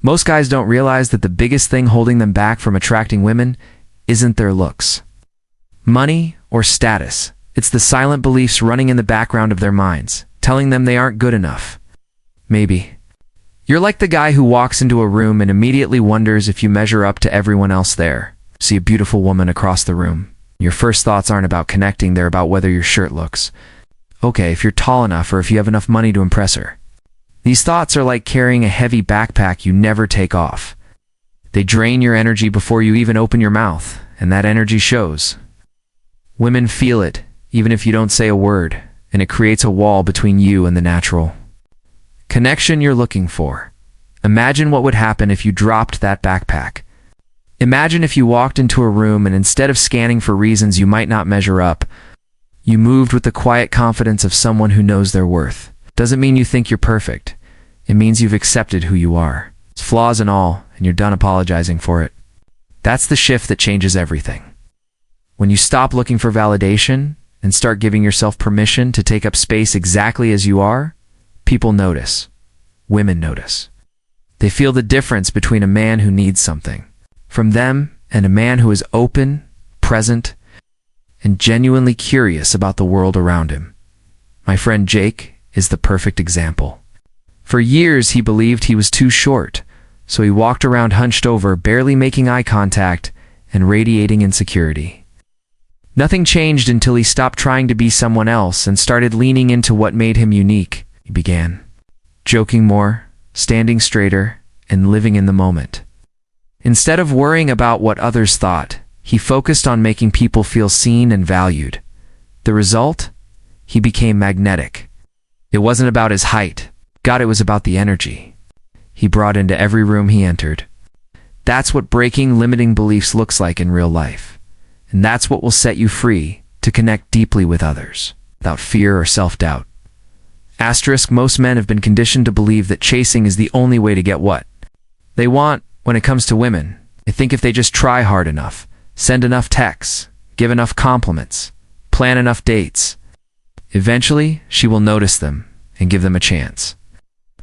Most guys don't realize that the biggest thing holding them back from attracting women isn't their looks, money, or status. It's the silent beliefs running in the background of their minds, telling them they aren't good enough. Maybe you're like the guy who walks into a room and immediately wonders if you measure up to everyone else there. See a beautiful woman across the room. Your first thoughts aren't about connecting, they're about whether your shirt looks okay, if you're tall enough, or if you have enough money to impress her. These thoughts are like carrying a heavy backpack you never take off. They drain your energy before you even open your mouth, and that energy shows. Women feel it, even if you don't say a word, and it creates a wall between you and the natural connection you're looking for. Imagine what would happen if you dropped that backpack. Imagine if you walked into a room and instead of scanning for reasons you might not measure up, you moved with the quiet confidence of someone who knows their worth. Doesn't mean you think you're perfect. It means you've accepted who you are, flaws and all, and you're done apologizing for it. That's the shift that changes everything. When you stop looking for validation and start giving yourself permission to take up space exactly as you are, people notice. Women notice. They feel the difference between a man who needs something from them and a man who is open, present, and genuinely curious about the world around him. My friend Jake is the perfect example. For years he believed he was too short, so he walked around hunched over, barely making eye contact and radiating insecurity. Nothing changed until he stopped trying to be someone else and started leaning into what made him unique. He began joking more, standing straighter, and living in the moment. Instead of worrying about what others thought, he focused on making people feel seen and valued. The result? He became magnetic. It wasn't about his height. God, it was about the energy he brought into every room he entered. That's what breaking limiting beliefs looks like in real life. And that's what will set you free to connect deeply with others, without fear or self-doubt. Asterisk, most men have been conditioned to believe that chasing is the only way to get what they want when it comes to women. They think if they just try hard enough, send enough texts, give enough compliments, plan enough dates, eventually she will notice them and give them a chance.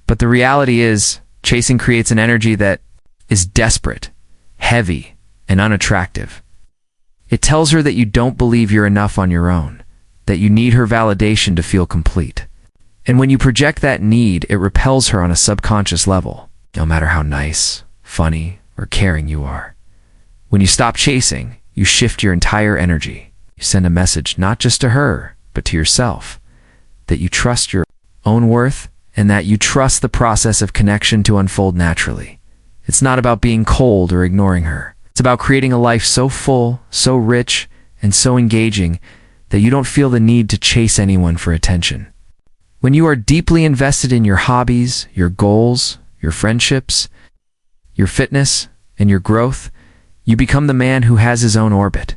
But the reality is, chasing creates an energy that is desperate, heavy, and unattractive. It tells her that you don't believe you're enough on your own, that you need her validation to feel complete. And when you project that need, it repels her on a subconscious level, no matter how nice, funny, or caring you are. When you stop chasing, you shift your entire energy. You send a message not just to her, but to yourself, that you trust your own worth and that you trust the process of connection to unfold naturally. It's not about being cold or ignoring her. It's about creating a life so full, so rich, and so engaging that you don't feel the need to chase anyone for attention. When you are deeply invested in your hobbies, your goals, your friendships, your fitness, and your growth, you become the man who has his own orbit.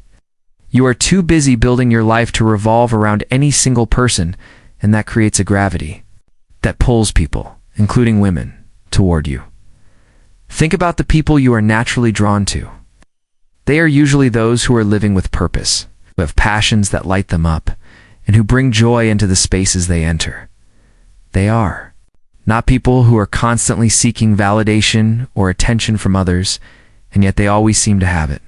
You are too busy building your life to revolve around any single person, and that creates a gravity that pulls people, including women, toward you. Think about the people you are naturally drawn to. They are usually those who are living with purpose, who have passions that light them up, and who bring joy into the spaces they enter. They are not people who are constantly seeking validation or attention from others, and yet they always seem to have it.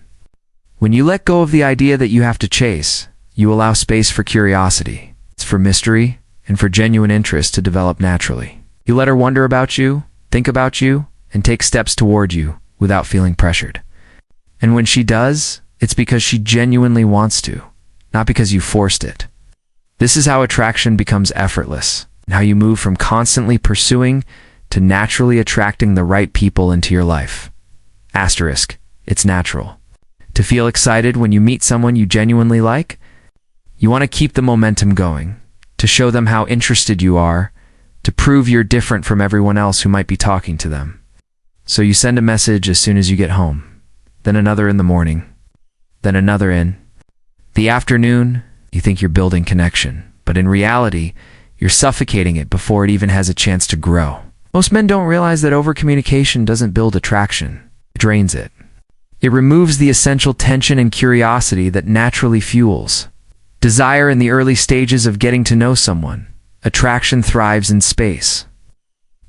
When you let go of the idea that you have to chase, you allow space for curiosity. It's for mystery and for genuine interest to develop naturally. You let her wonder about you, think about you, and take steps toward you without feeling pressured. And when she does, it's because she genuinely wants to, not because you forced it. This is how attraction becomes effortless, and how you move from constantly pursuing to naturally attracting the right people into your life. Asterisk, it's natural to feel excited when you meet someone you genuinely like. You want to keep the momentum going, to show them how interested you are, to prove you're different from everyone else who might be talking to them. So you send a message as soon as you get home, then another in the morning, then another in the afternoon. You think you're building connection, but in reality, you're suffocating it before it even has a chance to grow. Most men don't realize that over-communication doesn't build attraction, it drains it. It removes the essential tension and curiosity that naturally fuels desire in the early stages of getting to know someone. Attraction thrives in space,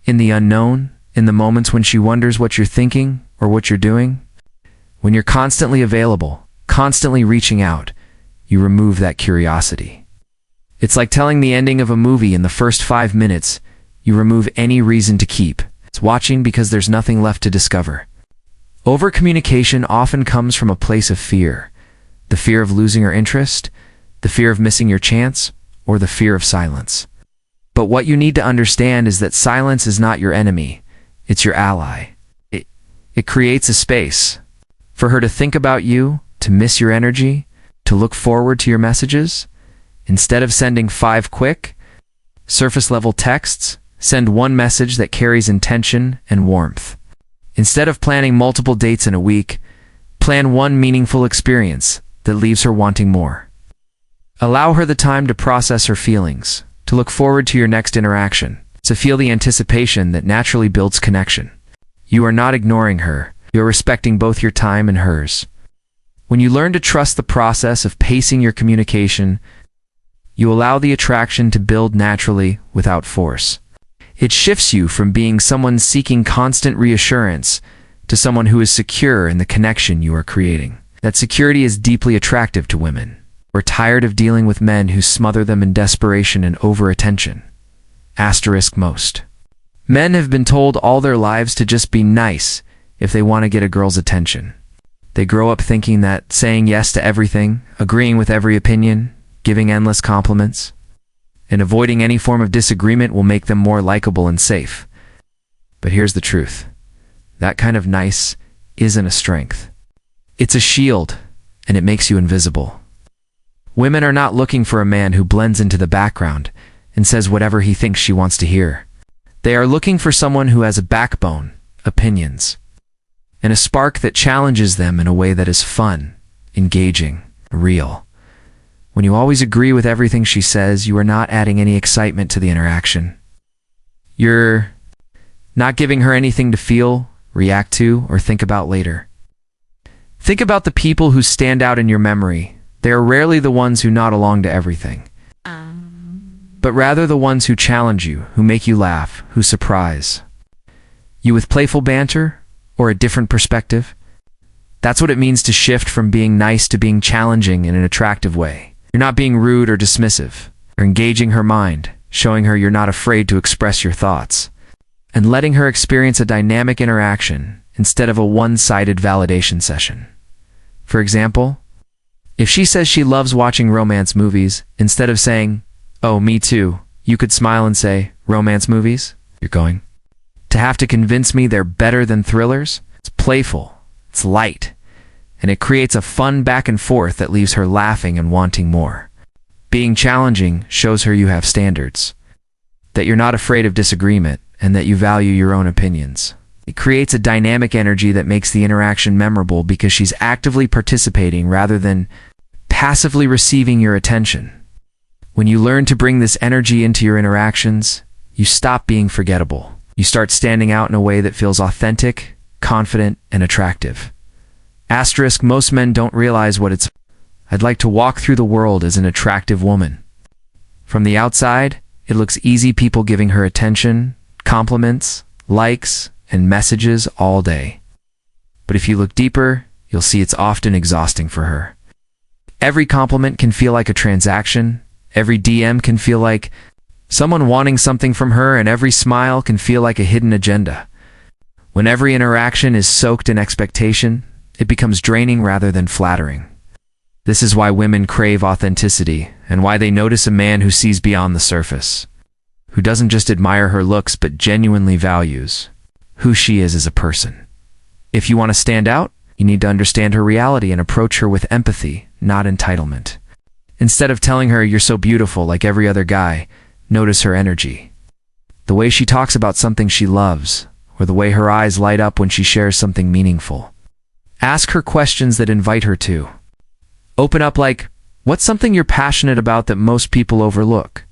in the unknown, in the moments when she wonders what you're thinking or what you're doing. When you're constantly available, constantly reaching out, you remove that curiosity. It's like telling the ending of a movie in the first 5 minutes. You remove any reason to keep. It's watching because there's nothing left to discover. Over-communication often comes from a place of fear. The fear of losing her interest, the fear of missing your chance, or the fear of silence. But what you need to understand is that silence is not your enemy. It's your ally. It creates a space for her to think about you, to miss your energy, to look forward to your messages. Instead of sending 5 quick, surface-level texts, send one message that carries intention and warmth. Instead of planning multiple dates in a week, plan one meaningful experience that leaves her wanting more. Allow her the time to process her feelings, to look forward to your next interaction, to feel the anticipation that naturally builds connection. You are not ignoring her. You are respecting both your time and hers. When you learn to trust the process of pacing your communication, you allow the attraction to build naturally without force. It shifts you from being someone seeking constant reassurance to someone who is secure in the connection you are creating. That security is deeply attractive to women. We're tired of dealing with men who smother them in desperation and over-attention. Asterisk most. Men have been told all their lives to just be nice if they want to get a girl's attention. They grow up thinking that saying yes to everything, agreeing with every opinion, giving endless compliments, and avoiding any form of disagreement will make them more likable and safe. But here's the truth. That kind of nice isn't a strength. It's a shield, and it makes you invisible. Women are not looking for a man who blends into the background and says whatever he thinks she wants to hear. They are looking for someone who has a backbone, opinions, and a spark that challenges them in a way that is fun, engaging, real. When you always agree with everything she says, you are not adding any excitement to the interaction. You're not giving her anything to feel, react to, or think about later. Think about the people who stand out in your memory. They are rarely the ones who nod along to everything, but rather the ones who challenge you, who make you laugh, who surprise you with playful banter or a different perspective. That's what it means to shift from being nice to being challenging in an attractive way. You're not being rude or dismissive. You're engaging her mind, showing her you're not afraid to express your thoughts, and letting her experience a dynamic interaction instead of a one-sided validation session. For example, if she says she loves watching romance movies, instead of saying, "Oh, me too," you could smile and say, "Romance movies? You're going to have to convince me they're better than thrillers?" It's playful, it's light, and it creates a fun back and forth that leaves her laughing and wanting more. Being challenging shows her you have standards, that you're not afraid of disagreement, and that you value your own opinions. It creates a dynamic energy that makes the interaction memorable because she's actively participating rather than passively receiving your attention. When you learn to bring this energy into your interactions, you stop being forgettable. You start standing out in a way that feels authentic, confident, and attractive. Asterisk, most men don't realize what it's. I'd like to walk through the world as an attractive woman. From the outside, it looks easy, people giving her attention, compliments, likes, and messages all day. But if you look deeper, you'll see it's often exhausting for her. Every compliment can feel like a transaction. Every DM can feel like someone wanting something from her, and every smile can feel like a hidden agenda. When every interaction is soaked in expectation, it becomes draining rather than flattering. This is why women crave authenticity, and why they notice a man who sees beyond the surface, who doesn't just admire her looks but genuinely values who she is as a person. If you want to stand out, you need to understand her reality and approach her with empathy, not entitlement. Instead of telling her you're so beautiful like every other guy, notice her energy. The way she talks about something she loves, or the way her eyes light up when she shares something meaningful. Ask her questions that invite her to open up, like, what's something you're passionate about that most people overlook?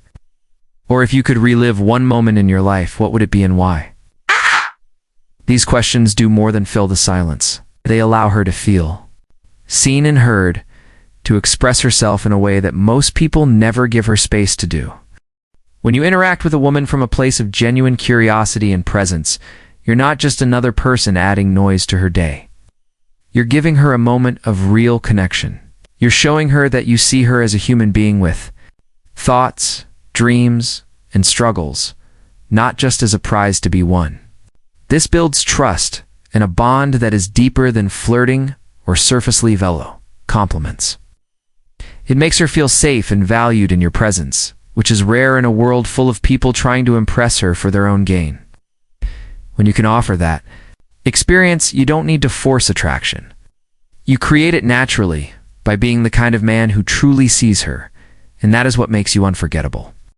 Or if you could relive one moment in your life, what would it be and why? These questions do more than fill the silence. They allow her to feel seen and heard, to express herself in a way that most people never give her space to do. When you interact with a woman from a place of genuine curiosity and presence, You're not just another person adding noise to her day. You're giving her a moment of real connection. You're showing her that you see her as a human being with thoughts, dreams, and struggles, not just as a prize to be won. This builds trust and a bond that is deeper than flirting or surface-level compliments. It makes her feel safe and valued in your presence, which is rare in a world full of people trying to impress her for their own gain. When you can offer that experience, you don't need to force attraction. You create it naturally by being the kind of man who truly sees her, and that is what makes you unforgettable.